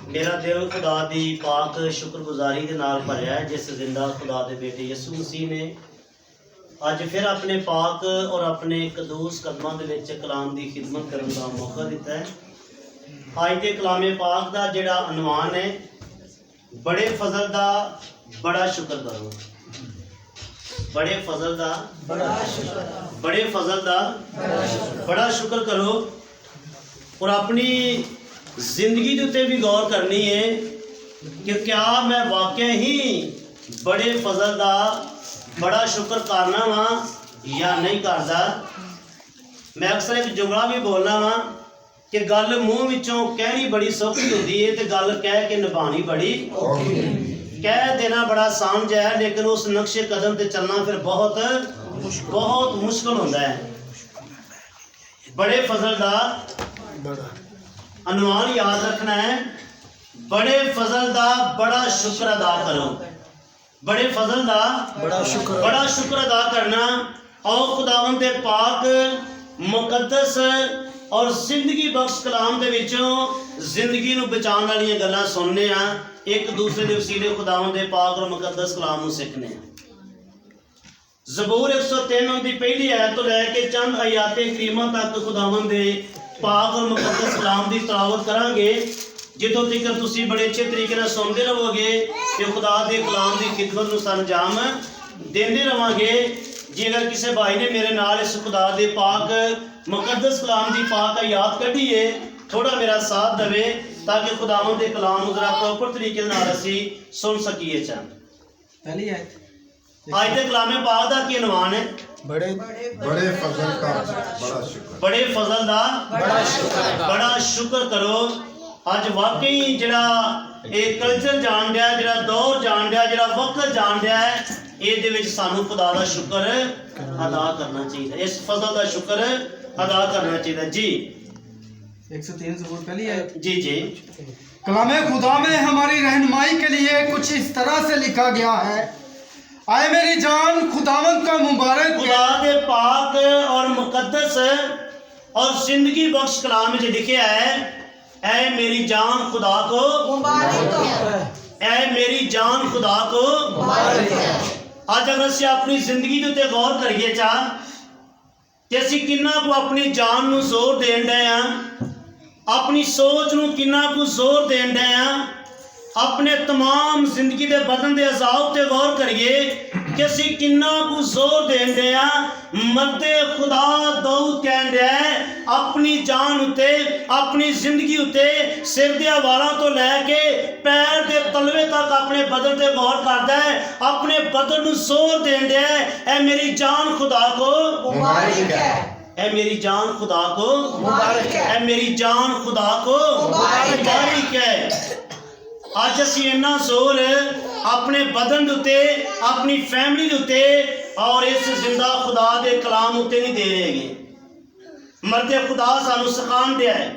मेरा दिल खुदा दी पाक शुक्रगुजारी दे नाल भरिया है जिस जिंदा खुदा दे बेटे यसू मसीह ने अज फिर अपने पाक और अपने कदूस कदमां दे विच कलाम दी खिदमत करन दा मौका दिता है। अज दे कलामे पाक दा जिहड़ा अनवान है बड़े फजल दा बड़ा शुक्र करो। बड़े फजल दा बड़े फजल दा बड़ा शुक्र करो और अपनी जिंदगी के उत्ते भी गौर करनी है कि क्या मैं वाकई ही बड़े फजल दा बड़ा शुक्र करना वा या नहीं करता। मैं अक्सर एक जुमला भी बोलना वा कि गल मूँह विचों कहनी बड़ी सौखी होती है तो गल कह के निभानी बड़ी कह देना बड़ा आसान है, लेकिन उस नक्शे कदम पे चलना फिर बहुत मुश्किल होता है। बड़े फजल दा अनुमान याद रखना है। बड़े फजल दा बड़ा शुक्र अदा करो। बड़े फजल दा बड़ा शुक्र अदा करना और खुदावंद दे पाक मुकद्दस और जिंदगी बख्श कलाम दे विचों जिंदगी नूं बचाने वाली गल्लां सुनने आ, एक दूसरे दे वसीले खुदावंद दे पाक और मुकद्दस कलाम नूं सीखने आ। ज़बूर 103 दी पहली आयत तो लैके चंद आयाते करीमां तक खुदावंद दे पाक और मुकद्दस कलाम की तलावत करांगे। जितों तक तुसी बड़े अच्छे तरीके नाल सुनते रहोगे तो खुदा के कलाम की खिदमत नूं अंजाम देंदे रहांगे। जे अगर किसी भाई ने मेरे नाल इस खुदा के पाक मुकद्दस कलाम की पाक आयात कढ़ी है, थोड़ा मेरा साथ देवे ताकि खुदावंद के कलाम नूं जरा प्रॉपर तरीके नाल असीं सुन सकीए। चंद पहली आयत आज के कलामे पाक दा की अनवान है बड़े फजल का बड़ा शुक्र। बड़े फजल दा बड़ा शुक्र करो। अज वाकई जिहड़ा एक कल्चर जान दिया, जिहड़ा दौर जान दिया, जिहड़ा वक्त जान दिया है, इहदे विच सानू खुदा दा शुक्र अदा करना चाहिए। इस फजल दा शुक्र अदा करना चाहिए। जी 103 ज़बूर पहली आयत। जी जी कलामे खुदा में हमारी रहनुमाई के लिए कुछ इस तरह से लिखा गया है, आए मेरी जान खुदावंद का मुबारक। खुदा दे पाक और मुकद्दस और जिंदगी बख्श कलाम में लिखा है, ऐ मेरी जान खुदा को मुबारक है। ऐ मेरी जान खुदा को मुबारक है। आज अगर असीं अपनी जिंदगी के उत्ते गौर करिए चा कि असीं किन्ना को अपनी जान नूं जोर देण डए आ, अपनी सोच नूं किन्ना को जोर देण डए आ, अपने तमाम जिंदगी के बदन के अजाब ते गौर करिए कि असीं किन्ना को जोर देण डए आ। मर्दे खुदा दाऊद कहण डया है अपनी जान उत्ते अपनी जिंदगी उत्ते सिर दे वालां तो लैके पैर दे तलवे तक अपने बदन ते गौर करदा है, अपने बदन नूं जोर देण डया है, ऐ मेरी जान खुदा को मुबारक है। ऐ मेरी जान खुदा को मुबारक है। ऐ मेरी जान खुदा को मुबारक है। आज असीं इन्ना जोर अपने बदन उत्ते अपनी फैमिली उत्ते और इस जिंदा खुदा दे कलाम उत्ते नहीं दे रहे। मर्दे खुदा सानू सिखान दिया है,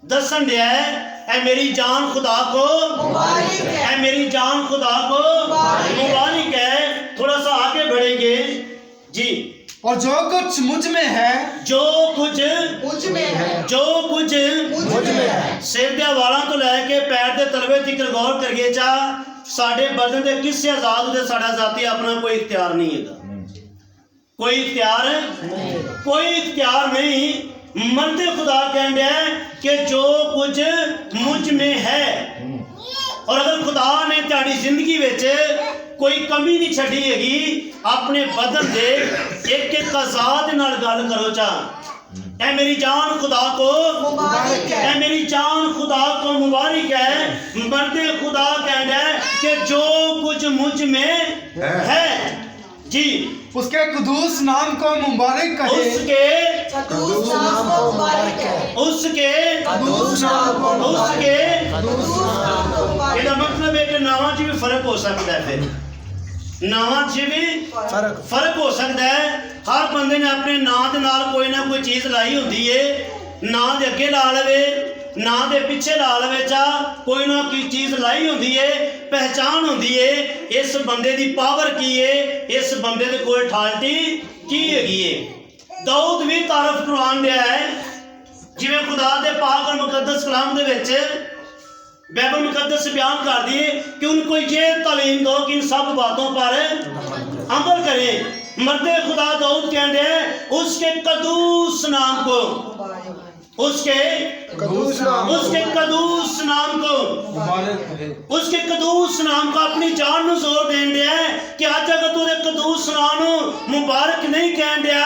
दसन दिया है, ऐ मेरी जान खुदा को मुबारक है। ऐ मेरी जान खुदा को मुबारक है। थोड़ा सा आगे बढ़ेंगे जी। और जो कुछ मुझ में है, जो कुछ मुझ में है, जो कुछ मुझ में है। सिर दे वालों तो लैके पैर दे तलवे तक गौर करिए चा साडे बदन के किसी आजाद दे साडा जाती अपना कोई इख्तियार नहीं है। कोई इख्तियार नहीं। मर्दे खुदा कह रहा है कि जो कुछ मुझ में है। और अगर खुदा ने तेरी जिंदगी विच कोई कमी नहीं छड़ी हैगी, अपने बदन दे एक एक आजाद नाल गल करो चा, ऐ मेरी जान खुदा को मुबारक है। ऐ मेरी जान खुदा को मुबारक है। मर्दे खुदा कह रहा है कि जो कुछ मुझ में है जी उसके कुदूस नाम को मुबारक कहे। उसके कुदूस नाम को मुबारक है। उसके कुदूस नाम को उसके मुबारक। इसका मतलब है कि नावां च भी फर्क हो सकता है। फिर नावां च भी फर्क हो सकता है। हर बंदे ने अपने नाम के नाल कोई ना कोई चीज़ लाई होती है। नाम के अगे ला लवे, नाम के पिछे ला लवे चा कोई ना कोई चीज़ लाई होती है, पहचान होती है। इस बंदे की पावर की है, इस बंदे की कोई अथॉरिटी की है। दाऊद भी तारफ करवान दिया है जिवें खुदा दे पाक और मुकद्दस कलाम दे विच बाइबल मुकद्दस बयान कर दिए कि उनको ये तालीम दो कि इन सब बातों पर अमल करें। मर्दे खुदा दाऊद कहते हैं उसके कदूस नाम को, उसके कदूस नाम को, उसके कदूस नाम को अपनी जान में जोर देन दिया कि आज अगर तू कदूस नाम मुबारक नहीं कह दिया,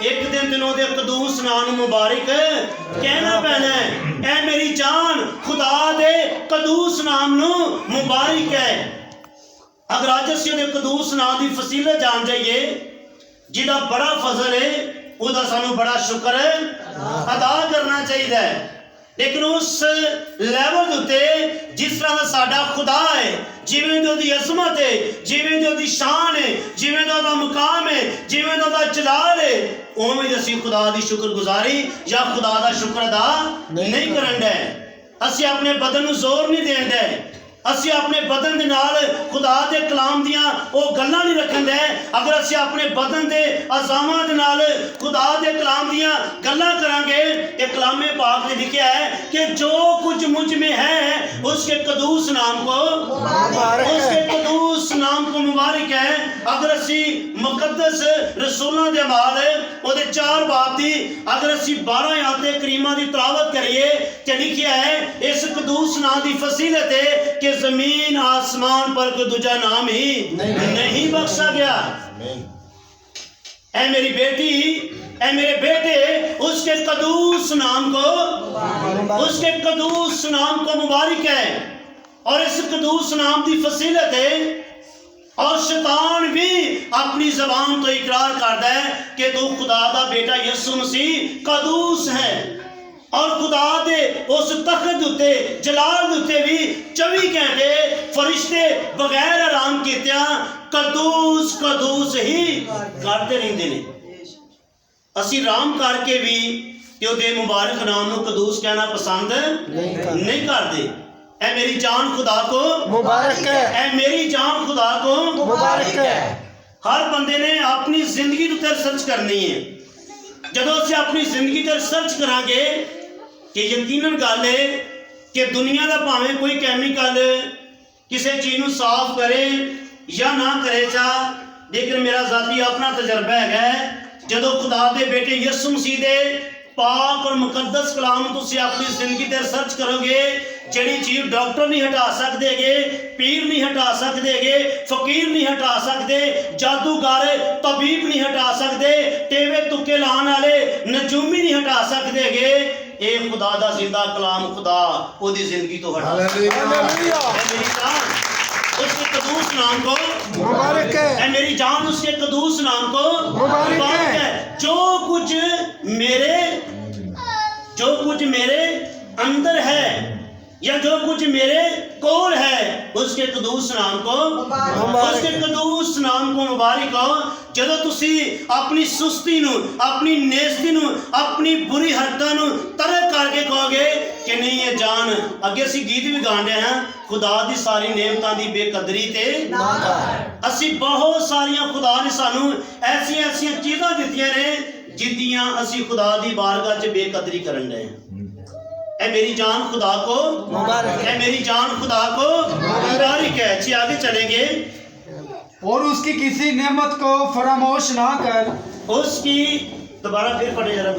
एक दिन दिनों दे कदूस नाम मुबारक कहना पैना है। ऐ मेरी जान खुदा दे कदूस नाम नु मुबारक है। अगर आज असीं दे कदूस नाम की फसीलत जान जाइए जिहदा बड़ा फजल है, उहदा सानू बड़ा शुक्र अदा करना चाहिए। लेकिन उस लैवल उत्ते जिस तरह का साडा खुदा है, जिवें दी ओहदी अज़मत है, जिवें दी ओहदी शान है, जिवें दा ओहदा मुकाम है, जिवें दा ओहदा जलाल है, उवें असीं खुदा दी शुक्रगुजारी या खुदा दा शुक्र अदा नहीं करन दे। असीं अपने बदन नूं जोर नहीं देण दे, असीं अपने बदन दे नाल खुदा दे कलाम दियां ओह गल्लां नहीं रखन दे। अगर असीं अपने बदन दे अज़ामां दे नाल खुदा दे कलाम दियां गल्लां करांगे, ते कलामे पाक ने लिखा है कि जो कुछ मुझ में है उसके कदूस नाम को मुबारक है, उसके कदूस नाम को मुबारक है। अगर असीं मुकद्दस रसूलां दे अमाल ओहदे 4 बाब दी अगर असीं 12 आयते करीमा दी तिलावत करिए ते लिखा है इस कदूस नाम दी फसीलत है कि जमीन आसमान पर कोई दूजा नाम ही नहीं बख्शा गया। ऐ मेरी बेटी, ऐ मेरे बेटे, उसके कदूस नाम को, उसके कदूस नाम को मुबारक है। और इस कदूस नाम की फसीलत है। और शैतान भी अपनी जबान तो इकरार करता है कि तू खुदा दा बेटा यीशु मसीह कदूस है। और खुदा दे उस तख्त उत्ते जलाल उत्ते भी 24 घंटे फरिश्ते बगैर आराम कीतिया कदूस कदूस ही करते रहते ने। असी राम करके भी ओहदे मुबारक नाम नूं कदूस कहना पसंद नहीं करते। ऐ मेरी जान खुदा को मुबारक है, ऐ मेरी जान खुदा को मुबारक है। हर बंदे ने अपनी जिंदगी उत्ते रिसर्च करनी है। जदों असीं अपनी जिंदगी ते रिसर्च करांगे कि यकीनन गल है कि दुनिया का भावें कोई कैमिकल किसी चीज़ को साफ करे या ना करे चा, लेकिन मेरा जाती अपना तजर्बा है जदों खुदा दे बेटे यीशु मसीह दे पाक और मुकद्दस कलाम तुसीं अपनी जिंदगी ते रिसर्च करोगे, जिहड़ी चीज़ डॉक्टर नहीं हटा सकते, पीर नहीं हटा सकते, फकीर नहीं हटा सकते, जादूगर तबीब नहीं हटा सकते, टेवे तुक्के लाने वाले नजूमी नहीं हटा सकते, ये खुदा दा जिंदा कलाम खुदा ओदी जिंदगी तो हटा मेरी जान उसके कदूस नाम को मुबारक है। मेरी जान उसके कदूस नाम को मुबारक है। जो कुछ मेरे अंदर है या जो कुछ मेरे कोल है उसके कदूस नाम को, उसके कदूस नाम को मुबारक हो। जदों तुसी अपनी सुस्ती नूं, अपनी नेस्ती नूं, अपनी बुरी हरकतां नूं तरक करके कहोगे कि नहीं ये जान, अगे असी गीत भी गाने हैं खुदा दी सारी नेमतां दी बेकदरी ते ना कर। असी बहुत सारियां खुदा ने सानू ऐसियां ऐसियां चीज़ां दित्तियां ने जिद्दियां असी खुदा दी बारगाह च बेकदरी करन दे। ऐ मेरी जान खुदा को मुबारक है, मेरी जान खुदा को मुबारक है। अच्छी आगे चलेंगे। और उसकी किसी नेमत को फरामोश ना कर। उसकी दोबारा फिर पढ़े जरा,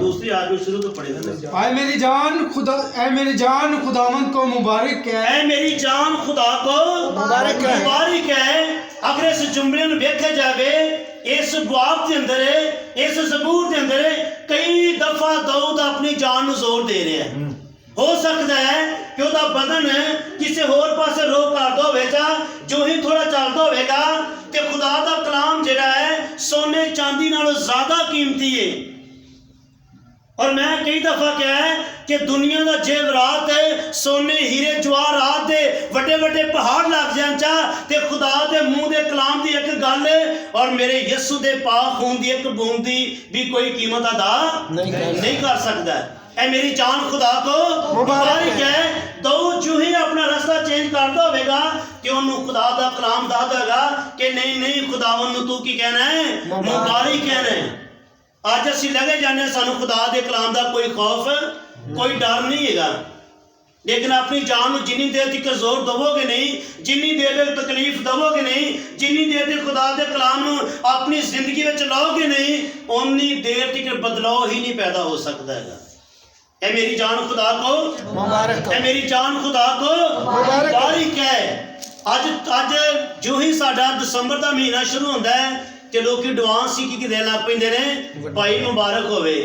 दूसरी आदमी शुरू तो पढ़े ना। ऐ मेरी जान खुदावंद को मुबारक है, ऐ मेरी जान खुदा को मुबारक है। अगर इस जुमले में देखा जाए इस बाब के अंदर इस ज़बूर के अंदर कई दफा दाऊद अपनी जान में जोर दे रहे हैं। हो सकता है कि उसका बदन किसी होर पासे रोक करता होगा, जो ही थोड़ा चलता होगा तो खुदा का कलाम जिहड़ा है सोने चांदी नालों ज्यादा कीमती है। और मैं कई दफा कहा है कि दुनिया का जेवरात है सोने हीरे जवाहरात दे वड्डे वड्डे पहाड़ लग जान चा ते खुदा दे मुंह दे कलाम दी एक गल और मेरे यीशु दे पाक खून दी एक बूंदी भी कोई कीमत अदा नहीं कर सकता। ऐ मेरी जान खुदा को मुबारक है। दो जो ही अपना रास्ता चेंज करता होगा कि उन्होंने खुदा दा कलाम दा देगा कि नहीं खुदावन नूं तू की कहना है मुबारक कहना है। अज असीं लगे जाने सानू खुदा दे कलाम दा कोई खौफ कोई डर नहीं है। लेकिन अपनी जान में जिन्नी देर तक जोर दवोगे नहीं, जिन्नी देर तक तकलीफ दवोगे नहीं, जिन्नी देर तक खुदा के कलाम अपनी जिंदगी में चलाओगे नहीं, उन्नी देर तक बदलाव ही नहीं पैदा हो सकता है। ए मेरी जान खुदा को मुबारक, ए मेरी जान खुदा को मुबारक है। अज जो ही साडा दिसंबर का महीना शुरू होता है कि लोग एडवांस ही की देन लग पेंदे ने, भाई मुबारक होवे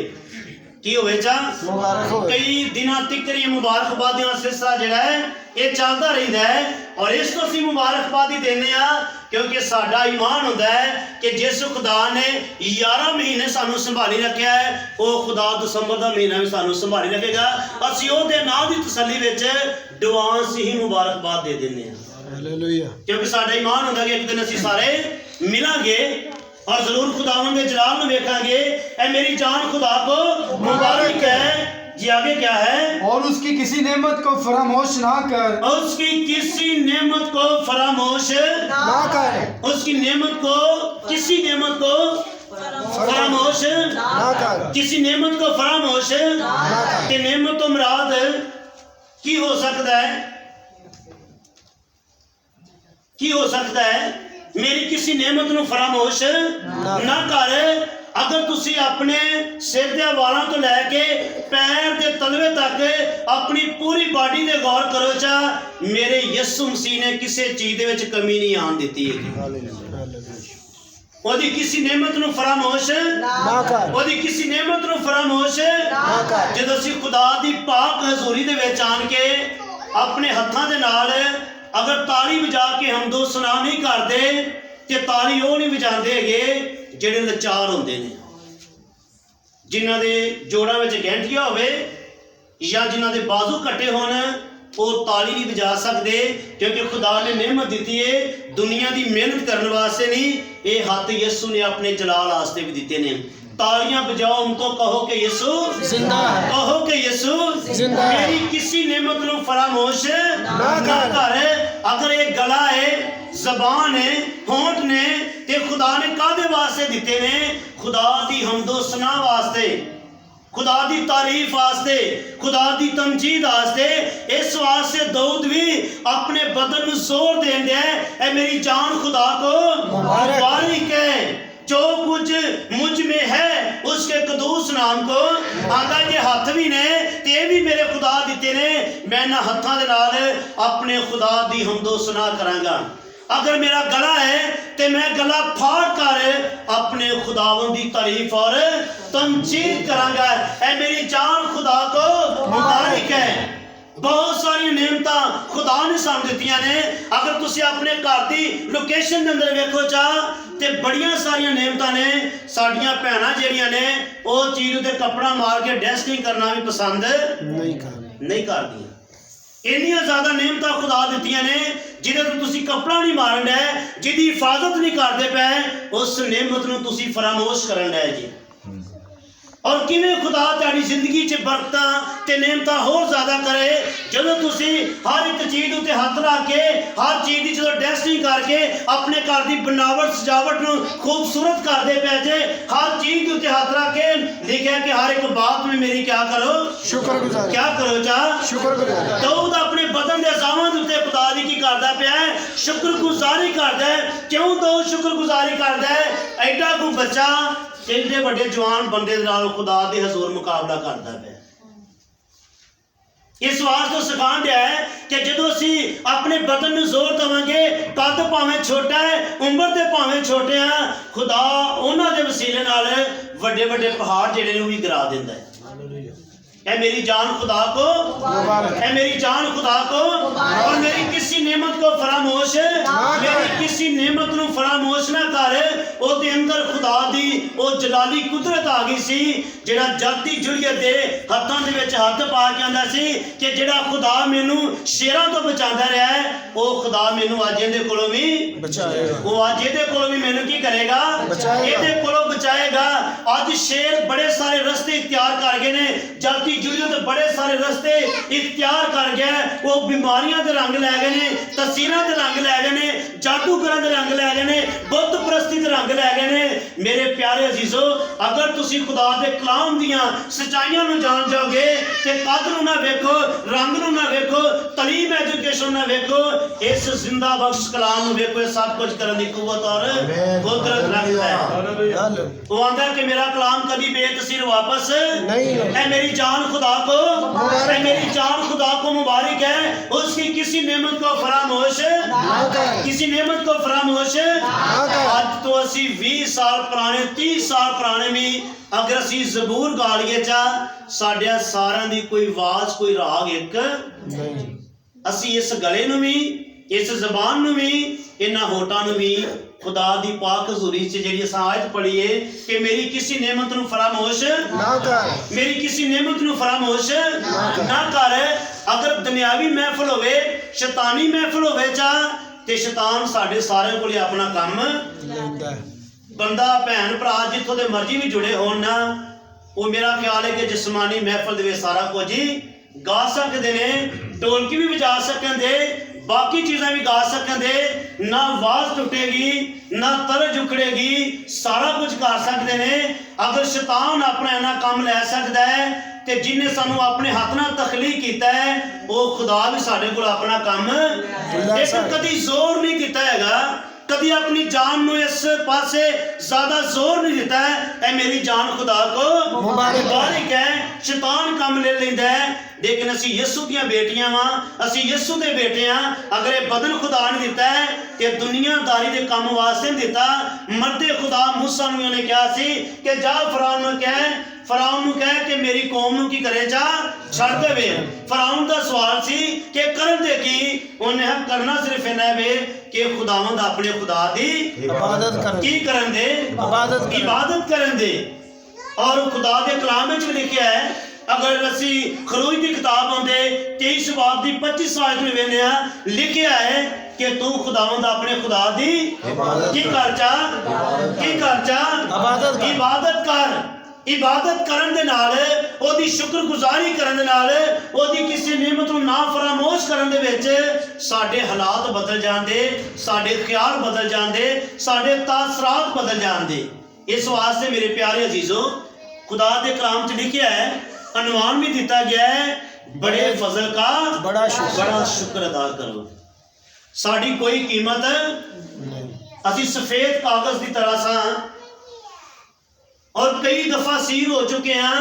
की होवे चा कई दिनों तक ये मुबारकबाद का सिलसिला जिहड़ा है ये चलता रहिंदा है। और इस तो असीं मुबारकबाद ही देने आ क्योंकि साडा ईमान हुंदा है कि जिस खुदा ने 11 महीने सानू संभाली रखा है वो खुदा दिसंबर का महीना भी सानू संभाली रखेगा। असीं ओहदे नाम की तसल्ली विच एडवांस ही मुबारकबाद दे देने आ, क्योंकि साडा ईमान हुंदा कि एक दिन असीं सारे मिलांगे और जरूर खुदावंद के जलाल में देखांगे। ऐ मेरी जान खुदा को मुबारक है। जी आगे क्या है? और उसकी किसी नेमत को फरामोश ना कर, उसकी किसी नेमत को फरामोश ना कर, उसकी नेमत को, किसी नेमत को फरामोश ना कर, किसी नेमत को फरामोश ना कर। ते नेमत तो मुराद की हो सकता है? की हो सकता है? मेरी किसी नेमत नूं फरामोश ना कर। अगर तुसी अपने सिर दे वालों तो लैके पैर के तलवे तक अपनी पूरी बॉडी दे गौर करो चा, मेरे यीशु मसीह ने किसी चीज दे विच कमी नहीं आन दिती है। ओदी किसी नेमत नूं फरामोश ना कर, ओदी किसी नेमत नूं फरामोश ना कर। जदों असीं खुदा दी पाक हजूरी दे विच आन के अपने हत्थां दे नाल अगर ताली बजा के हम दो सुना नहीं करते तो ताली वो नहीं बजाते है जेडे लचार होंदे ने, जिन्हां दे जोड़ां विच गैंठिया होवे या जिन्हां दे बाजू कटे होण, वो ताली नहीं बजा सकते क्योंकि खुदा ने नेमत दी है दुनिया की मेहनत करने वास्ते नहीं, ये हाथ यीशु ने अपने जलाल वास्ते भी दिते ने। तालियां बजाओ उनको, कहो कि यीशु जिंदा है, कहो कि यीशु जिंदा है। मेरी किसी नेमत नूं फरामोश ना कर। अगर ये गला है, जबान है, होंठ ने ते खुदा ने कादे वास्ते दिते ने? खुदा दी हमदो सना वास्ते, खुदा दी तारीफ वास्ते, खुदा दी तमजीद वास्ते। इस वास्ते दाऊद भी अपने बदन में जोर देंदे है, ए मेरी जान खुदा को मुबारक है। जो कुछ मुझ में है उसके कदूस नाम को आंदा के हाथ भी ने ते भी मेरे खुदा दिते ने, मैं ना हत्थां दे नाल अपने खुदा दी हमदो सना करांगा। अगर मेरा गला है तो मैं गला फाड़ कर अपने खुदावंद की तारीफ और तमजीद करांगा। ऐ मेरी जान खुदा को मुबारक है। बहुत सारी नेमतां खुदा ने सानू दित्तियां ने। अगर तुसी अपने घर की लोकेशन के अंदर वेखो चा ते बड़ियां सारियां नेमतां ने। साडियां भैणां जेहड़ियां ने वो चीज उत्ते कपड़ा मार के डस्टिंग करना भी पसंद नहीं करदियां। इन्नियां ज़्यादा नेमतां खुदा दित्तियां ने जिहदे ते तुसी कपड़ा नहीं मारन डे, जिहदी हिफाजत नहीं करदे पे, उस नेमत नूं तुसी फरामोश करन डे जी। और किवें खुदा तुहाडी जिंदगी च बरकतां ते नेमतां होर ज़्यादा करे जदों तुसी हर एक चीज़ उत्ते हत्थ रख के, हर चीज़ की जदों डस्टिंग करके अपने घर की बनावट सजावट नूं खूबसूरत करदे पे जे। हर चीज़ उत्ते हत्थ रख के लिखा कि हर एक बात में मेरी क्या करो, शुक्रगुजार, क्या करो चा, शुक्रगुजार। दाऊद अपने बदन के अज़ामां दे उत्ते खुदा दी की करदा पिया है, शुक्रगुजारी करदा है। क्यों दाऊद शुक्रगुजारी करदा है? एडा कोई बच्चा एडे बड़े जवान बंदे नाल खुदा दे हजूर मुकाबला करदा है। इस वास्ते सिखाण दिया है कि जदों असीं अपने बदन में जोर देवांगे, कद भावें छोटा है, उम्र दे भावें छोटे हैं, खुदा उन्हां दे वसीले नाल वड्डे वड्डे पहाड़ जेहड़े ने वो भी गिरा दिंदा है। ऐ मेरी जान खुदा को मुबारक, ऐ मेरी जान खुदा को मुबारक। और मेरी किसी नेमत को फरामोश, मेरी किसी नेमत नूं फरामोश ना कर। ओदे अंदर खुदा दी ओ जलाली कुदरत आ गई सी, जेड़ा जाती जुड़ियत दे हत्थां दे विच हत्थ पा के आंदा सी कि जेड़ा खुदा मैनू शेरां तो बचांदा रहा है, ओ खुदा मैनू अज इहदे कोलों भी बचाएगा। वो अज इहदे कोलों भी मैनू की करेगा, इहदे कोलों बचाएगा। अज शेर बड़े सारे रस्ते इख्तियार कर गए ने, जाती जुड़ी तो बड़े सारे रस्ते इख्तियार कर गया है। वो बीमारियां दे रंग लै गए ने, तस्वीरां दे रंग लै गए ने, जादूगरां दे रंग लै गए ने, बुत परस्ती दे रंग लै गए ने। मेरे प्यारे अजीजो, अगर तुसी खुदा दे कलाम दियां सच्चाइयां नूं जान जाओगे ते कद नूं ना वेखो, रंग नूं ना वेखो, तलीम एजुकेशन ना वेखो, इस जिंदा बख्श कलाम नूं वेखो, सब कुछ करने की कुव्वत और कुदरत रखता है। वो आंदा कि मेरा कलाम कभी बेतसीर वापस नहीं, है मेरी जान खुदा को, है मेरी जान खुदा को मुबारक है, उसकी किसी नेमत को फरामोश, किसी नेमत को फरामोश। आज तो असी 20 साल पुराने, 30 साल पुराने भी अगर असी जबूर गा लीए चा साढ़िया सारा दी कोई आवाज कोई राग एक नहीं। असी इस गले नूं भी, इस जबान नूं भी, इन्हां होठां नूं भी खुदा दी पाक हज़ूरी च जिहड़ी असां आयत पढ़ी है कि मेरी किसी नेमत नूं फरामोश ना कर, मेरी किसी नेमत नूं फरामोश ना कर। अगर दुनियावी महफिल होवे, शैतानी महफिल होवे चा ते शैतान साडे सारे कोल अपना काम लैंदा है। बंदा भैन भरा जिथों दे मर्जी भी जुड़े होण ना, वो मेरा ख्याल है कि जिस्मानी महफिल दे विच सारा कुछ ही गा सकते ने, ढोलकी भी बजा सकते, बाकी चीज़ां भी गा सकते, ना आवाज़ टुटेगी ना तरज उखड़ेगी, सारा कुछ कर सकते ने। अगर शैतान अपना इन्ना काम लै सकता है ते जिन्हें सानू अपने हाथ नाल तखलीक किया है, वो खुदा भी साडे कोल अपना काम लेकिन कदी जोर नहीं किया हैगा, कभी अपनी जान नूं इस पासे ज्यादा जोर नहीं दिता है। ऐ मेरी जान खुदा को मुबारक है। शैतान काम ले लेंदा है, लेकिन असी यसू दियां बेटियां वां, असी यसू दे बेटे हां। अगर ये बदन खुदा ने दिता है ते दुनियादारी दे काम वास्ते नहीं दिता। मर्दे खुदा मूसा नूं उन्हें कहा सी कि जा फराउन नूं कह, फराउन नूं कह कि मेरी कौम नूं की करे जा छड़ देवे। फराउन दा सवाल सी कि करन दे की, उन्हें करना सिर्फ इन्ना वे कि खुदावंद अपने खुदा दी इबादत करन, की करन दे, इबादत करन दे। और खुदा दे कलाम विच लिखिया है, अगर असी खरूज की किताब आंदे 23 बाब की 25 आयत में वेखने लिखिया है कि तू खुदावंद अपने खुदा दी की कर चा, की कर चा, इबादत कर। इबादत करन दे नाल, ओदी शुक्रगुजारी करन दे नाल, ओदी किसी नेमत नूं ना फरामोश करन दे विच साडे हालात बदल जांदे, साडे ख्याल बदल जांदे, साडे तासरात बदल जांदे। इस वास्ते मेरे प्यारे अजीजों, खुदा दे कलाम च लिखिया है, अनवान भी दिता गया है, बड़े फजल का बड़ा शुक्र अदा करो। साड़ी कोई कीमत नहीं, असी सफेद कागज की तरह सा, और कई दफा सीर हो चुके हैं,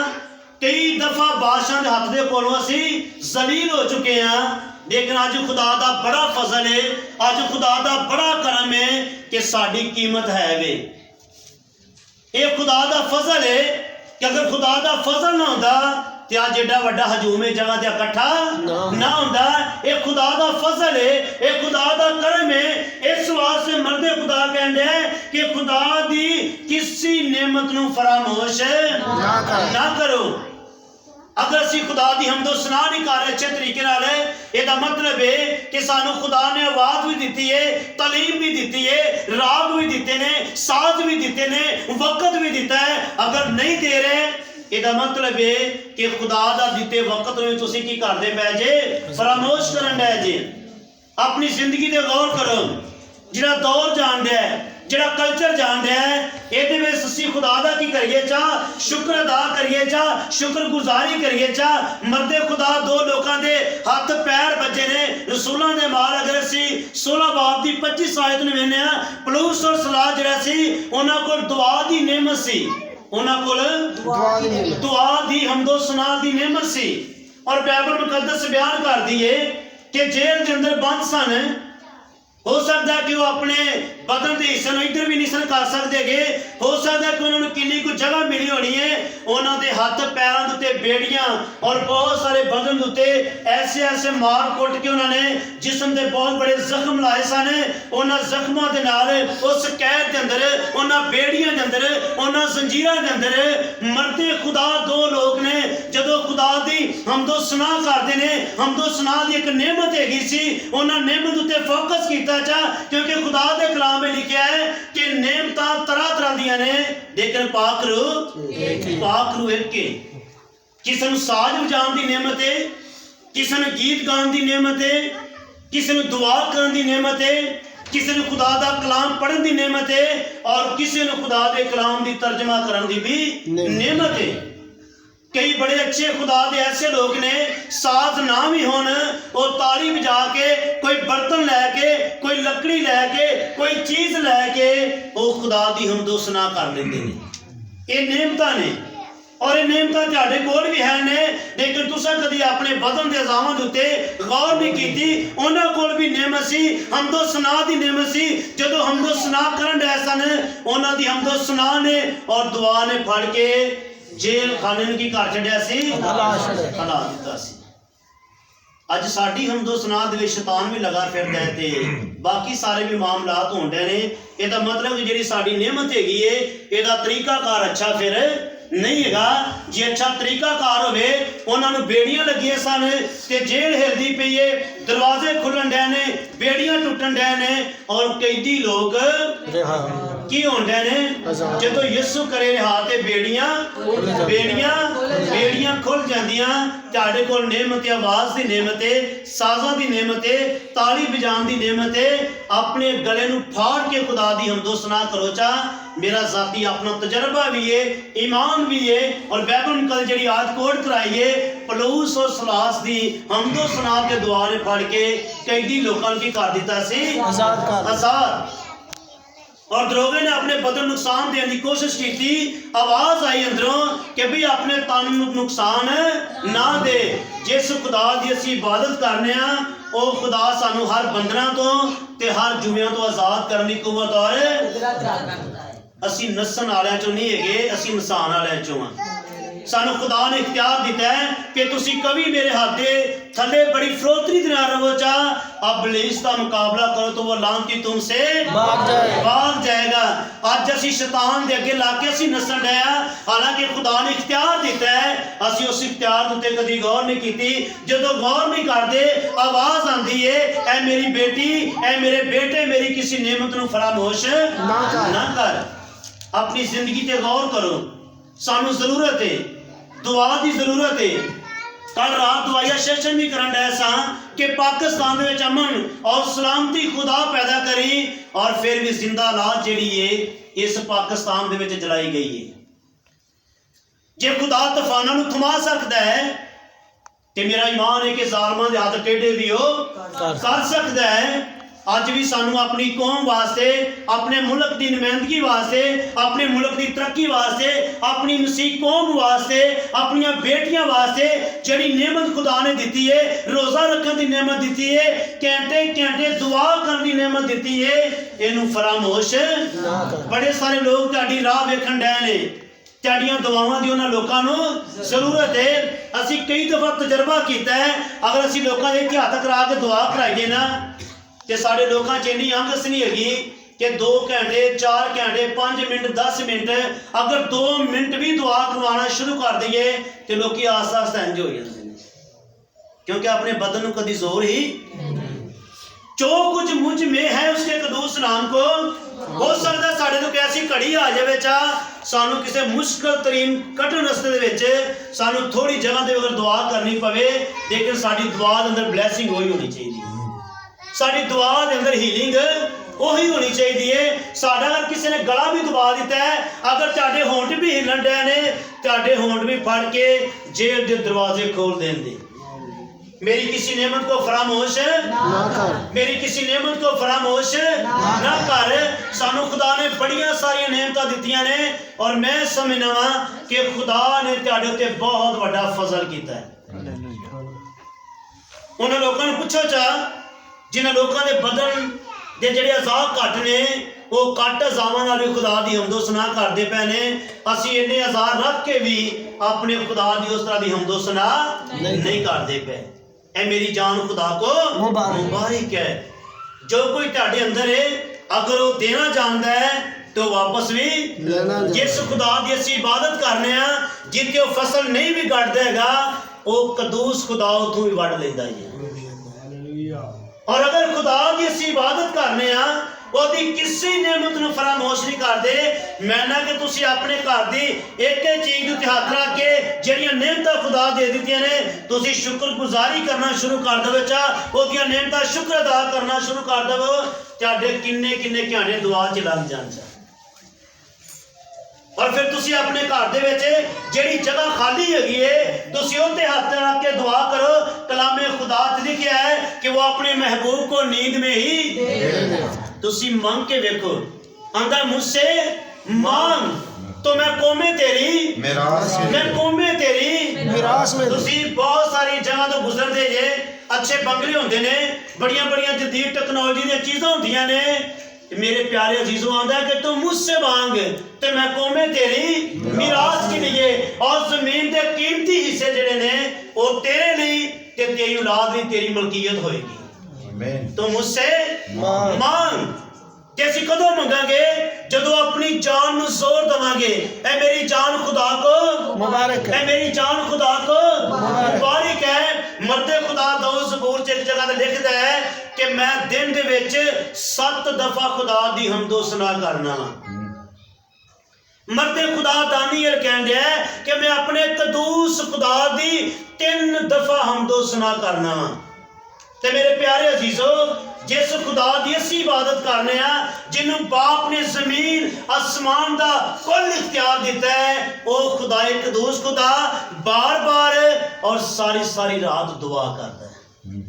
कई दफा बादशाह के हाथ के कोलों असी जलील हो चुके हैं। लेकिन अज खुदा दा बड़ा फजल है, अज खुदा दा बड़ा करम है कि साड़ी कीमत है वे। ये खुदा दा फजल है कि अगर खुदा दा फजल ना होंदा ते अज एडा वड्डा हजूम जगह ते इकट्ठा ना होंदा। ये खुदा दा फजल है, ये खुदा दा करम है। इस वास्ते मर्दे खुदा कहंदे कि खुदा दी किसी नेमत नूं फरामोश ना करो। अगर असी खुदा दी हमदो सना नहीं कर रहे अच्छे तरीके नाल, ਇਹਦਾ मतलब है कि सानू खुदा ने आवाज भी दी है, तलीम भी दी है, राग भी दिते ने, साज भी दिते ने, वक्त भी दिता है। अगर नहीं दे रहे, ਇਹਦਾ मतलब है कि खुदा दा दिते वक्त में तुसी की करदे पै जे, फरामोश करन डे जे। अपनी जिंदगी ते गौर करो, जिहड़ा दौर जान दिया है, जिहड़ा कल्चर जान दिया है, ਇਹਦੇ ਵਿੱਚ ਅਸੀਂ खुदा दा की करिए चा, शुक्र अदा करिए चा, शुक्रगुजारी करिए चा। मर्दे खुदा दो लोगों के हथ पैर बजे ने रसूलों के माल। अगर असी 16 बाब की 25 आयत में वेखने पलूस और सलाह जिहड़ा सी, उन्हां कोल दुआ दी नेमत सी, उन्हां कोल दुआ दी हमदो सना दी नेमत सी। और बाइबल मुकद्दस बयान कर दी है कि जेल के अंदर बंद सन, हो सकता है कि वो अपने बदन के हिस्से इधर भी नहीं सन कर सकते गे, हो सकता है कि उन्होंने किन्नी कुछ जगह मिली होनी है। उन्होंने हाथ पैरों के उत्ते बेड़ियां और बहुत सारे बदन के उत्ते ऐसे ऐसे मार कुट के उन्होंने जिस्म के बहुत बड़े जख्म लाए सन। उन्होंने जख्मों के नाल उस कैद के अंदर, उन्होंने बेड़ियां के अंदर, उन्होंने जंजीरां के अंदर मरते खुदा दो लोग ने जदों खुदा दी हमदो सना करते ने, हमदो सना की एक नेमत हैगी सी, उन्होंने नेमत उत्ते फोकस किया चा। क्योंकि खुदा दे कलाम में लिखा है कि नेमतां तरह तरह दियां ने, लेकिन पाक रूह एक है। ਕਿਸੇ ਨੂੰ ਸਾਜ਼ ਵਜਾਉਣ ਦੀ ਨਿਯਮਤ ਹੈ, ਕਿਸੇ ਨੂੰ ਗੀਤ ਗਾਉਣ ਦੀ ਨਿਯਮਤ ਹੈ, ਕਿਸੇ ਨੂੰ ਦੁਆ ਕਰਨ ਦੀ ਨਿਯਮਤ ਹੈ, ਕਿਸੇ ਨੂੰ ਖੁਦਾ ਦਾ ਕਲਾਮ ਪੜ੍ਹਨ ਦੀ ਨਿਯਮਤ ਹੈ ਔਰ ਕਿਸੇ ਨੂੰ ਖੁਦਾ ਦੇ ਕਲਾਮ ਦੀ ਤਰਜਮਾ ਕਰਨ ਦੀ ਵੀ ਨਿਯਮਤ ਹੈ। कई बड़े अच्छे खुदा दे ऐसे लोग ने साथ ना भी होन और ताली बजा के कोई बर्तन लैके कोई लकड़ी लैके कोई चीज़ लैके वो खुदा दी हमदो सना कर लेंदे ने। ये नियमतां ने और ये नियमतां तुहाडे कोल भी है ने, लेकिन तुसां कदी अपने बदन दे अज़ामां दे उत्ते गौर नहीं कीती। उन्हां कोल भी नियमत सी, हमदो सना दी नियमत सी। जदों हमदो सना करन डे सन उन्हां दी हमदो सना ने और दुआ ने फड़ के जेल खाने की घर छड्या सी, हला दिता सी। अज साडी हमदो सना दे विच शैतान भी लगा फिरदा है ते बाकी सारे भी मामलात होंदे ने। इहदा मतलब कि जिहड़ी साडी नियमत हैगी है इहदा तरीकाकार अच्छा फिर नहीं हैगा। जे अच्छा तरीकाकार होवे उन्हां नूं बेड़ियां लगियां सन ते जेल हिलदी पई है, दरवाजे खुलन डे ने, बेड़ियां टुटन डे ने और कैदी लोग की होंदे ने। जदों यीशु करे रिहा ते बेड़ियां खुल जांदियां। तुहाडे कोल नेमत है, आवाज़ दी नेमत है, साज़ां दी नेमत है, ताली बजाण दी नेमत है। अपने गले नूं फाड़ के खुदा दी हमदो सना करो। चा मेरा जाती अपना तजर्बा भी है, ईमान भी है और बाइबल कल जिहड़ी आज कोट कराई है पलूस और सलास दी हमदो सना के दुआ ने फड़ के कैदी लोकां नूं की कर दिता सी, आजाद। और दरोगे ने अपने बदन नुकसान देने की कोशिश की थी। आवाज आई अंदरों कि भी अपने तन नुकसान ना दे। जिस खुदा की असीं इबादत करने वो खुदा सानू हर बंधना तो ते हर जुमियां तो आजाद करने की कुवत और असीं नसन वालियां चों नहीं हैगे, असीं नसान वालियां चों हां। सानू खुदा ने इख्तियार दिता है कि तुसी कभी मेरे हाथ दे थले बड़ी फरोतरी दे नाल रहो। चा अब इब्लीस का मुकाबला करो तो वो लानती तुमसे भाग जाएगा। अज असी शैतान दे अगे ला के असी नसन डे आ, हालांकि खुदा ने इख्तियार दिता है, असी उस इख्तियार उत्ते कदी गौर नहीं कीती। जदों गौर नहीं करदे आवाज आंदी है, ऐ मेरी बेटी, ऐ मेरे बेटे, मेरी किसी नेमत नूं फरामोश ना कर। अपनी जिंदगी ते गौर करो। सानू जरूरत है, दुआ की जरूरत है। कल रात दुआया सेशन भी करन डे सां कि पाकिस्तान दे विच अमन और सलामती खुदा पैदा करी और फिर भी जिंदा लाश जिहड़ी है इस पाकिस्तान दे विच जलाई गई है। जे खुदा तूफानां नूं थमा सकदा है ते मेरा ईमान है कि जालमां दे हाथ टेढ़े भी हो कर सकदा है। अज भी सानू अपनी कौम वास्ते, अपने मुल्क की नुमाइंदगी वास्ते, अपने मुल्क की तरक्की वास्ते, अपनी मसीह कौम वास्ते, अपन बेटियां वास्ते जिहड़ी नेमत खुदा ने दी है, रोज़ा रखने की नेमत दी है, घंटे घंटे दुआ करने की नेमत दी है, इनू फरामोश बड़े सारे लोग तुहाडी राह वेखण डे ने। तुहाडीआं दुआवां दी उन्हां लोकां नूं जरूरत है। असीं कई दफा तजर्बा कीता है, अगर असीं लोकां दे हत्थ करा के दुआ कराइए ना ते साडे लोकां च इन्नी अंगस नहीं हैगी कि 2 घंटे 4 घंटे 5 मिनट 10 मिनट अगर 2 मिनट भी दुआ करवाना शुरू कर दईए तो लोग आस्ता आस्ता इंज हो जाते हैं, क्योंकि अपने बदन को कभी जोर ही जो कुछ मुझ में है उसके कदूस नाम को हो सकता साढ़े तो कैसी घड़ी आ जाए। चा सानू किसी मुश्किल तरीन कठिन रस्ते दे विच सानू थोड़ी जगह ते अगर दुआ करनी पवे, लेकिन साडी दुआ दे अंदर ब्लैसिंग वही होनी चाहिए, साड़ी दुआ के अंदर हीलिंग वही होनी चाहिए। साडा अगर किसी ने गला भी दबा दिता है, अगर तुहाडे होंठ भी हिलन डे ने, तुहाडे होंठ भी फड़ के जेल के दरवाजे खोल देंगे। मेरी किसी नेमत को फरामोश ना कर, मेरी किसी नेमत को फरामोश ना कर। सानू खुदा ने बड़ियां सारियां नेमतां दित्तियां ने और मैं समझना वा कि खुदा ने तुहाडे उत्ते बहुत बड़ा फजल कीता है। उन्हां लोकां नूं पुछो चा जिन्हां लोकां दे बदन दे जिहड़े अज़ाब घट ने वो घट अज़ाबां नाल भी खुदा दी हमदो सना करदे पए ने। असीं इन्ने अज़ाब रख के भी अपने खुदा दी उस तरह दी हमदो सना नहीं करदे पे। ऐ मेरी जान खुदा को मुबारक है। जो कोई तुहाडे अंदर है अगर वो देना जानदा है तो वापस भी लेना। जिस खुदा दी असीं इबादत करने आ जिथे वो फसल नहीं भी गढ़दा हैगा वो कदूस खुदा उथों भी वड़ लैंदा है। और अगर खुदा की असीं इबादत करने ਉਹਦੀ ਕਿਸੇ ਨਿਮਤ ਨੂੰ ਫਰਾਮੋਸ਼ ਨਹੀਂ ਕਰਦੇ। ਮੈਂ ਨਾ ਕਿ ਤੁਸੀਂ ਆਪਣੇ ਘਰ ਦੀ ਇੱਕ ਇੱਕ ਚੀਜ਼ ਨੂੰ ਹੱਥ ਰੱਖ ਕੇ ਜਿਹੜੀਆਂ ਨਿਮਤਾਂ ਖੁਦਾ ਦੇ ਦਿੱਤੀਆਂ ਨੇ ਤੁਸੀਂ ਸ਼ੁਕਰਗੁਜ਼ਾਰੀ ਕਰਨਾ ਸ਼ੁਰੂ ਕਰ ਦੇਵੋ। ਉਹਦੀਆਂ ਨਿਮਤਾਂ ਸ਼ੁਕਰ ਅਦਾ ਕਰਨਾ ਸ਼ੁਰੂ ਕਰ ਦੇਵੋ। ਤੁਹਾਡੇ ਕਿੰਨੇ ਕਿੰਨੇ ਘੰਟੇ ਦੁਆ 'ਚ ਲੱਗ ਜਾਣ। और फिर तुसी अपने घर दे विच जेड़ी जगह खाली हैगी है तुसी उत्ते हथ रख के दुआ करो। कलामे खुदा च लिखिया है कि वो अपने महबूब को नींद में ही तुसी मांग के देखो। आंदा मुझसे मांग तो मैं कौमे तेरी मैं कौमे तेरी मिरास में। तुसी बहुत सारी जगह तो गुजरदे जे अच्छे बंगले होंदे ने बड़ियां बड़ियां जदीद टेक्नोलॉजी दी चीज़ां होंदियां ने। मेरे प्यारे अजीजों आंदा कि तू मुझसे मांग तो मैं कौमे तेरी मिरास के लिए और जमीन के कीमती हिस्से जेडे ने वो तेरे लिए ते तेरी औलाद भी तेरी मलकीयत होएगी। तो मुझसे मांग ते असीं कदों मंगांगे जदों अपनी जान नूं जोर देवांगे। ऐ मेरी जान खुदा को मुबारक है, मेरी जान खुदा को मुबारक है। मर्दे खुदा दाऊद ज़बूर च एक जगह ते लिखदा है कि मैं दिन दे विच 7 दफा खुदा दी हम्दो सना करना। मर्दे खुदा दानियल कहंदे है कि मैं अपने कदूस खुदा दी 3 दफा हम्दो सना करना। ते मेरे प्यारे अजीजों जिस खुदा दी असी इबादत करने जिन्हों बाप ने जमीन आसमान दा कुल इख्तियार दिता है वो खुदा कदूस खुदा बार बार और सारी सारी रात दुआ करता है।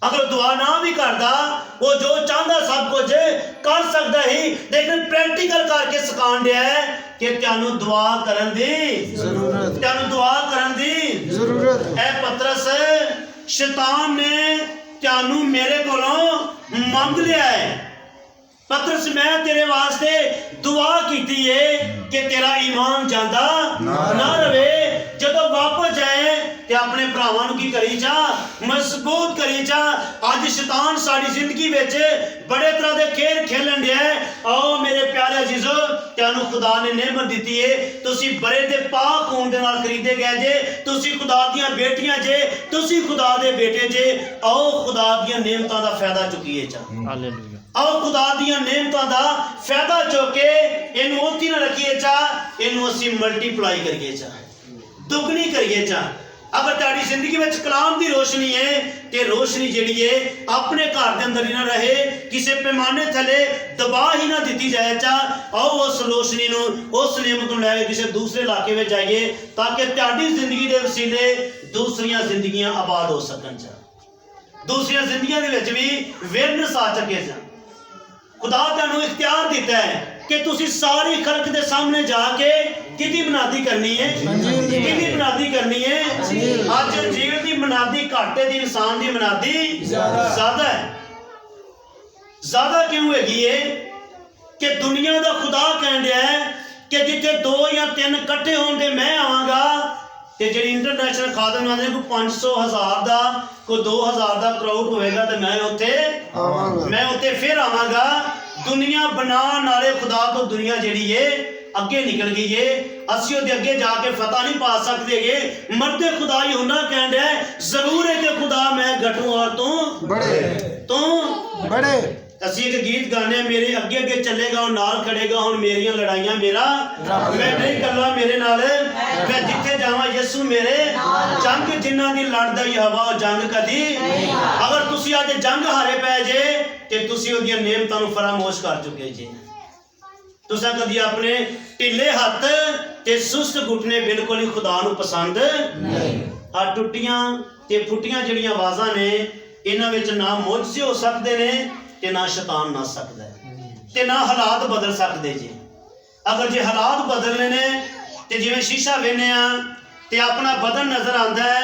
अगर दुआ ना भी करता वो जो चाहता सब कुछ कर सकता ही लेकिन प्रैक्टिकल करके सिखाण दिया है कि त्यानू दुआ करन दी जरूरत, त्यानू दुआ करन दी जरूरत है। पतरस शैतान ने त्यानू मेरे कोलों मंग लिया है। पतरस मैं तेरे वास्ते दुआ कीती है कि तेरा ईमान जांदा ना रवे। जदों वापस जाए ते अपने भरावां नूं की करी जा मजबूत करी जा। अज शैतान साडी जिंदगी विच बड़े तरह दे खेल खेलन दिया है। आओ मेरे प्यारे अजीजो तुहानू खुदा ने नेमत दी है। तुसी बड़े ते पाक खून दे नाल खरीदे गए जे। तुसी खुदा दीयां बेटियां जे, तुसी खुदा दे बेटे जे। आओ खुदा दीयां नेमतां दा फायदा चुकीए चा। हालेलुया। आओ खुदा दीयां नेमतां दा फायदा चुक के इनू ओती ना रखिए चा, इनू असी मल्टीप्लाई करिए चा, दुगनी करिए चा। अगर ताड़ी जिंदगी में कलाम की रोशनी है तो रोशनी जी है अपने घर के अंदर ही ना रहे, किसी पैमाने थले दबा ही ना दी जाए चा। आओ उस रोशनी नूं उस नियमत नूं लैके किसी दूसरे इलाके में जाइए ताकि ताड़ी जिंदगी के वसीले दूसरिया जिंदगियां आबाद हो सकन चा, दूसरिया जिंदगियां दे विच भी वेरनेस आ सके चा। खुदा तुहानू इख्तियार दिता है कि तुसी सारी खल्क दे सामने जाके किदी मनादी करनी है, किदी मनादी करनी है। अज अंजीर दी मनादी घट है, इंसान दी मनादी ज्यादा है। ज्यादा क्यों हैगी है कि दुनिया दा खुदा कह रहा है कि जिथे 2 या 3 इकट्ठे होंगे मैं आवांगा। ते जिहड़ी इंटरनेशनल खादम आंदे कोई 500,000 दा कोई 2,000 दा क्राउड होएगा तो मैं उत्थे फिर आवांगा। दुनिया बनाने वाले खुदा तो दुनिया जिहड़ी है अगे निकल गई है। असी उहदे अगे जाके फतह नहीं पा सकते गे। मर्दे खुदा यूहन्ना कह रहा है जरूर है कि खुदा मैं घटूं और तू बड़े। असी एक गीत गाने मेरे अगे अगे चलेगा और नाल खड़ेगा हुण मेरियां लड़ाइयां मेरा मैं नहीं कल्ला मेरे नाल मैं जिथे जावां यसू मेरे जंग जिन्हां दी लड़दा यहोवा जंग कदी। अगर तुसी अज जंग हारे पै जे ते तुसी उहदियां नेमतां नूं फरामोश कर चुके जे। तुसां कदी अपने ढिले हथ ते सुस्त घुटने बिल्कुल ही खुदा नूं पसंद नहीं। आ टुट्टियां ते फुट्टियां जिहड़ियां आवाज़ां ने इन्हां विच ना मुझसे हो सकदे ने ते ना शैतान नस सकदा है ते ना हालात बदल सकदे जी। अगर जे हालात बदलने ने ते जिवें शीशा वेखने ते अपना बदन नजर आंदा है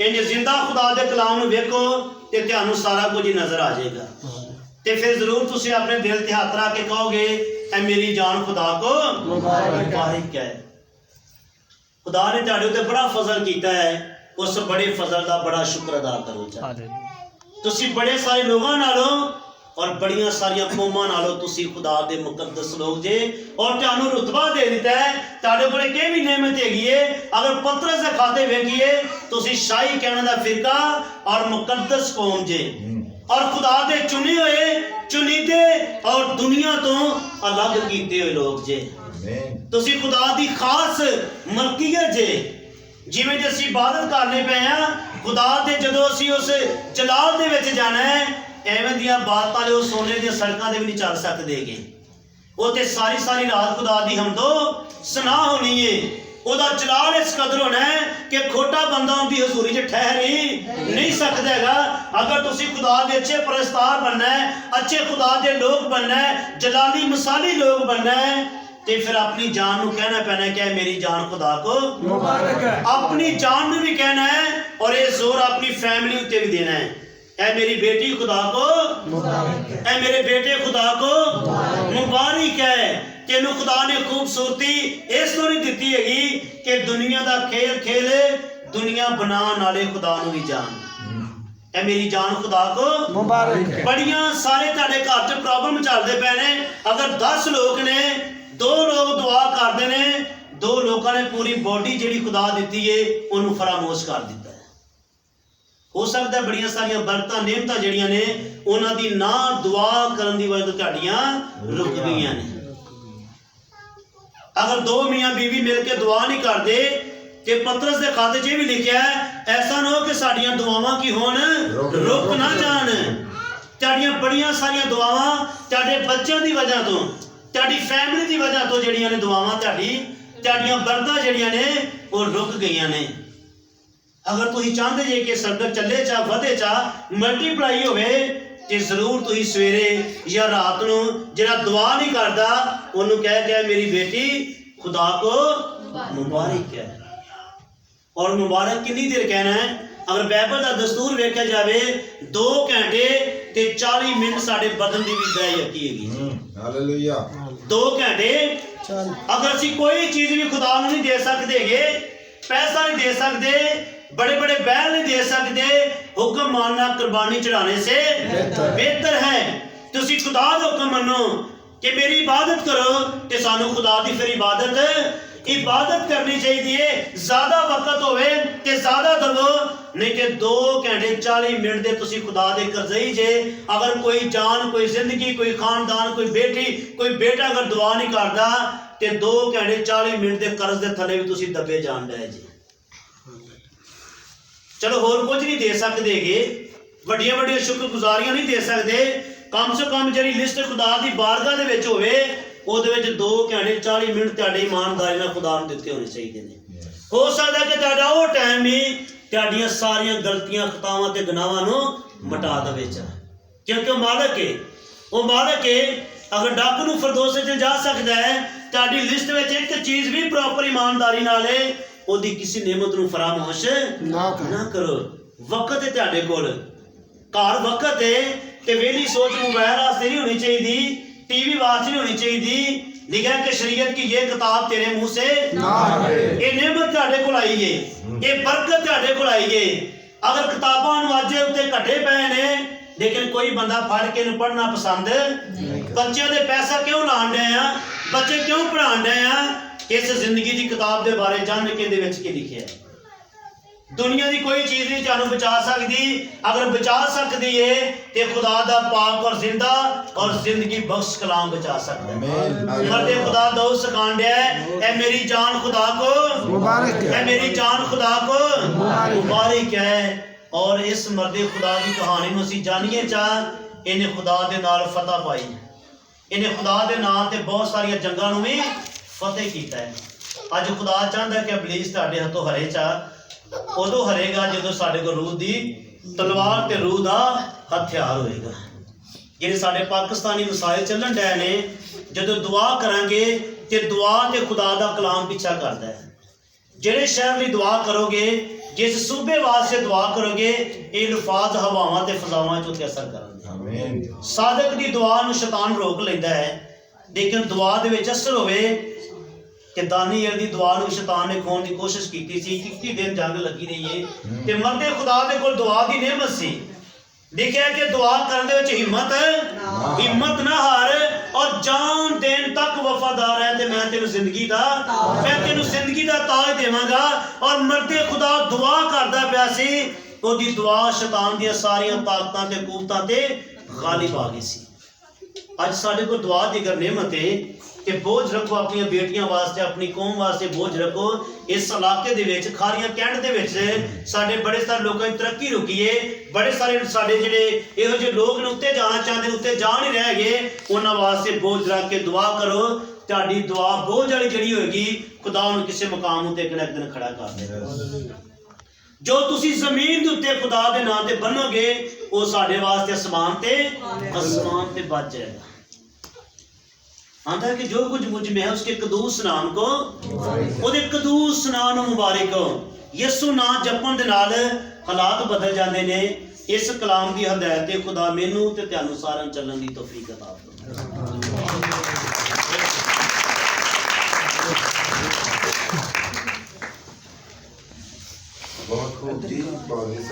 इंज जिंदा खुदा दे कलाम नूं वेखो ते तुहानूं सारा कुछ ही नजर आ जाएगा। ते फिर जरूर तुसीं अपने दिल ते हथ रख के कहोगे ऐ मेरी जान खुदा को मुबारक है। खुदा ने तुहाडे उत्ते बड़ा फजल कीता है, उस बड़े फजल दा बड़ा शुक्र अदा करो चा। तुसीं बड़े सारे लोगों नालों और बड़िया सारिया कौमां नालों तुसी खुदा दे मुकद्दस लोग जे और तुहानू रुतबा दे दिता है। तुहाडे कोल कोई भी नेमत हैगी है। अगर पतरस दे खाते वेखिए तुसी शाही कहने दा फिरका और मुकद्दस कौम जे। और खुदा दे चुने हुए चुनीदे और दुनिया तो अलग कीते हुए लोग जे ਤੁਸੀਂ खुदा दी खास मलकीयत जे जिवें जे ਅਸੀਂ इबादत करने पे हैं खुदा दे जदों ਅਸੀਂ उस जलाल दे विच जाना है एवें दियां बातां जो सोने दी सड़कां दे भी नहीं चल सकदेगे उत्थे सारी सारी रात खुदा दी हमदो सना होनी है ਉਹਦਾ ਜਲਾਲ ਇਸ ਕਦਰ ਹੋਣਾ ਹੈ ਕਿ ਖੋਟਾ ਬੰਦਾ ਉਹਦੀ ਹਜ਼ੂਰੀ 'ਚ ਠਹਿਰ ਹੀ ਨਹੀਂ ਸਕਦਾ ਹੈਗਾ ਅਗਰ ਤੁਸੀਂ ਖੁਦਾ ਦੇ ਅੱਛੇ ਪਰਸਤਾਰ ਬਣਨਾ ਹੈ ਅੱਛੇ ਖੁਦਾ ਦੇ ਲੋਕ ਬਣਨਾ ਹੈ ਜਲਾਲੀ ਮਿਸਾਲੀ ਲੋਕ ਬਣਨਾ ਹੈ ਤੇ ਫਿਰ ਆਪਣੀ ਜਾਨ ਨੂੰ ਕਹਿਣਾ ਪੈਣਾ ਕਿ ਮੇਰੀ ਜਾਨ ਖੁਦਾ ਕੋ ਮੁਬਾਰਕ ਹੈ ਆਪਣੀ ਜਾਨ ਨੂੰ ਵੀ ਕਹਿਣਾ ਹੈ ਔਰ ਇਹ ਜ਼ੋਰ ਆਪਣੀ ਫੈਮਿਲੀ ਉੱਤੇ ਵੀ ਦੇਣਾ ਹੈ ऐ मेरी बेटी खुदा को मुबारक है ऐ मेरे बेटे खुदा को मुबारक है तेनू खुदा ने खूबसूरती इस तो नहीं दिती हैगी कि दुनिया दा खेल खेले दुनिया बनाने वाले खुदा नू भी जान ऐ मेरी जान खुदा को मुबारक है बड़ियां सारे तुहाडे घर च प्रॉब्लम चलदे पे ने अगर 10 लोग ने 2 लोग दुआ करदे ने 2 लोगों ने पूरी बॉडी जिहड़ी खुदा दिती है ओनू फरामोश कर दिता हो सकता है बड़ियां सारियां बरकतां नेमतां जिहड़ियां ने उन्हां दी ना दुआ करन दी वजह तो तुहाडियां रुक गईयां ने अगर 2 मियां बीवी मिल के दुआ नहीं करते ते पतरस दे खाते 'च भी लिखिया है ऐसा ना हो कि साडियां दुआवां की होण रुक ना जाण तुहाडियां बड़ियां सारियां दुआवां तुहाडे बच्चों दी वजह तो तुहाडी फैमिली दी वजह तो जिहड़ियां ने दुआवां तुहाडियां बरकतां जिहड़ियां ने वो रुक गईयां ने अगर तुम चाहते जे कि सरकत चले चा वधे चा मल्टीप्लाई होवे ते जरूर तुम सवेरे या रात नूं जिहड़ा दुआ नहीं करदा ओनू कह के मेरी बेटी खुदा को मुबारक है और मुबारक कितनी देर कहना है अगर बाइबल का दस्तूर वेख्या जाए 2 घंटे ते 40 मिनट साडे बदन दी भी दयायती हैगी हालेलुया 2 घंटे अगर असीं कोई चीज़ भी खुदा नूं नहीं दे सकदेगे पैसा नहीं दे सकते बड़े बड़े बैल नहीं दे सकते हुक्म मानना कुर्बानी चढ़ाने से बेहतर है तुसी खुदा दा हुक्म मनो कि मेरी इबादत करो ते सानू खुदा दी फिर इबादत करनी चाहिए ज्यादा वक्त होवे ते ज्यादा दवो नहीं कि 2 घंटे 40 मिनट दे तुसी खुदा दे करजई जे अगर कोई जान कोई जिंदगी कोई खानदान कोई बेटी कोई बेटा अगर दुआ नहीं करदा ते 2 घंटे 40 मिनट दे कर्ज दे थले भी तुसी दबे जान रहे जी चलो होर कुछ नहीं दे सकते वड्डियां वड्डियां शुक्रगुजारियां नहीं दे सकते कम से कम जी लिस्ट खुदा की बारगाह दे विच होवे ਉਹਦੇ ਵਿੱਚ 2 ਘੰਟੇ 40 ਮਿੰਟ ਤੁਹਾਡੇ ਇਮਾਨਦਾਰੀ ਨਾਲ ਖੁਦਾ ਨੂੰ ਦਿੱਤੇ ਹੋਣੇ ਚਾਹੀਦੇ ਨੇ ਹੋ ਸਕਦਾ ਕਿ ਤੁਹਾਡਾ ਉਹ ਟਾਈਮ ਹੀ ਤੁਹਾਡੀਆਂ ਸਾਰੀਆਂ ਗਲਤੀਆਂ ਖਤਾਵਾਂ ਤੇ ਗੁਨਾਹਾਂ ਨੂੰ ਮਿਟਾ ਦੇਵੇ ਕਿਉਂਕਿ ਉਹ ਮਾਲਕ ਹੈ ਅਗਰ ਡਾਕੂ ਨੂੰ ਫਿਰਦੌਸ ਵਿੱਚ ਜਾ ਸਕਦਾ ਹੈ ਤੁਹਾਡੀ ਲਿਸਟ ਵਿੱਚ ਇੱਕ ਚੀਜ਼ ਵੀ ਪ੍ਰੋਪਰ ਇਮਾਨਦਾਰੀ ਨਾਲ ਹੈ ਉਹਦੀ ਕਿਸੇ नेमत ਨੂੰ ਫਰਾਮੋਸ਼ ਨਾ ਕਰੋ ਵਕਤ ਹੈ ਤੁਹਾਡੇ ਕੋਲ ਘਰ ਵਕਤ ਹੈ ਤੇ ਵੇਲੀ ਸੋਚ ਮੋਬਾਈਲ ਵਾਸਤੇ ਨਹੀਂ ਹੋਣੀ ਚਾਹੀਦੀ टीवी वाच नहीं होनी चाहिए लिखा कि शरीयत की ये किताब तेरे मुंह से ना आए ये नेमत तुहाडे कोल आई है ये बरकत तुहाडे कोल आई है अगर किताबां नूं अज उत्ते घटे पे ने लेकिन कोई बंदा फड़ के नूं पढ़ना पसंद बच्चों दे पैसा क्यों लाण डे आ बच्चे क्यों पढ़ाण डे आ इस जिंदगी की किताब के बारे जान के दे विच की लिखिया है दुनिया की कोई चीज़ नहीं तुहानूं बचा सकती अगर बचा सकती है तो खुदा दा पाक और जिंदा और जिंदगी बख्श कलाम बचा सकता है मर्दे खुदा दो सिखाण दिया है ए मेरी जान खुदा को मुबारक है मेरी जान खुदा को मुबारक है और इस मर्दे खुदा की कहानी में असीं जानिए चाह इन्हें खुदा दे नाल फतह पाई इन्हें खुदा दे नाम ते बहुत सारिया जंगां नूं भी फतेह कीता है अज खुदा चाहता है कि इबलीस तुहाडे हथों हरे चाह उदों हरेगा जो साढ़े को रूह की तलवार ते रूह का हथियार होएगा जिहड़े साढ़े पाकिस्तानी मिसाइल चलन डे ने जो दुआ करांगे ते दुआ ते खुदा दा कलाम पिछा करता है जिहड़े शहर लई दुआ करोगे जिस सूबे वास्ते दुआ करोगे ये लफाज हवावां ते फजावां च उत्ते असर करनगे सादक दी दुआ नूं शैतान रोक लैंदा है लेकिन दुआ दे विच असर होवे कि दानियल दी दुआ नूं शैतान ने खोण दी कोशिश कीती सी 21 दिन जंग लगी रही है ते मर्दे खुदा दे कोल दुआ दी नेमत सी लिखिया कि दुआ करन दे विच हिम्मत ना हार और जान देन तक वफादार है ते मैं तेनू जिंदगी दा ताज देवांगा और मर्दे खुदा दुआ करदा पिया सी ਉਹਦੀ ਦੁਆ ਸ਼ੈਤਾਨ ਦੀਆਂ ਸਾਰੀਆਂ ਤਾਕਤਾਂ ਤੇ ਕੂਵਤਾਂ ਤੇ ਗਾਲਿਬ ਆ ਗਈ ਸੀ। ਅੱਜ ਸਾਡੇ ਕੋਲ ਦੁਆ ਦੀ ਅਗਰ ਨਿਮਤ ਹੈ ਕਿ ਬੋਝ ਰੱਖੋ ਆਪਣੀਆਂ ਬੇਟੀਆਂ ਵਾਸਤੇ, ਆਪਣੀ ਕੌਮ ਵਾਸਤੇ ਬੋਝ ਰੱਖੋ। ਇਸ ਇਲਾਕੇ ਦੇ ਵਿੱਚ ਖਾਰੀਆਂ ਕੈਂਟ ਦੇ ਵਿੱਚ ਸਾਡੇ ਬੜੇ ਸਾਰੇ ਲੋਕਾਂ ਦੀ ਤਰੱਕੀ ਰੁਕੀ ਏ। ਬੜੇ ਸਾਰੇ ਸਾਡੇ ਜਿਹੜੇ ਇਹੋ ਜਿਹੇ ਲੋਕ ਨੇ ਉੱਤੇ ਜਾਣਾ ਚਾਹੁੰਦੇ ਨੇ, ਉੱਤੇ ਜਾ ਨਹੀਂ ਰਹੇ ਗਏ। ਉਹਨਾਂ ਵਾਸਤੇ ਬੋਝ ਰੱਖ ਕੇ ਦੁਆ ਕਰੋ। ਤੁਹਾਡੀ ਦੁਆ ਬੋਝ ਵਾਲੀ ਜਿਹੜੀ ਹੋਏਗੀ, ਖੁਦਾ ਉਹਨੂੰ ਕਿਸੇ ਮੁਕਾਮ ਉੱਤੇ ਇੱਕ ਨਾ ਇੱਕ ਦਿਨ ਖੜਾ ਕਰ ਦੇਗਾ। ਜੋ ਤੁਸੀਂ ਜ਼ਮੀਨ ਦੇ ਉੱਤੇ ਖੁਦਾ ਦੇ ਨਾਂ ਤੇ ਬੰਨੋਗੇ, ਉਹ ਸਾਡੇ ਵਾਸਤੇ ਅਸਮਾਨ ਤੇ ਵੱਜ ਜਾਏਗਾ। आंदा है कि जो कुछ मुझ में है उसके कदूस नाम को, ਉਹਦੇ ਕਦੂਸ ਨਾਮ ਨੂੰ ਮੁਬਾਰਕ ਹੋ। ਯਿਸੂ ਨਾਮ ਜਪਣ ਦੇ ਨਾਲ ਹਾਲਾਤ ਬਦਲ ਜਾਂਦੇ ਨੇ। ਇਸ ਕਲਾਮ ਦੀ ਹਦਾਇਤ ਤੇ ਖੁਦਾ ਮੈਨੂੰ ਤੇ ਤੁਹਾਨੂੰ ਸਾਰਿਆਂ ਨੂੰ ਚੱਲਣ ਦੀ ਤੌਫੀਕ ਅਤਾ ਫਰਮਾਏ। बहुत खूब जी, बहुत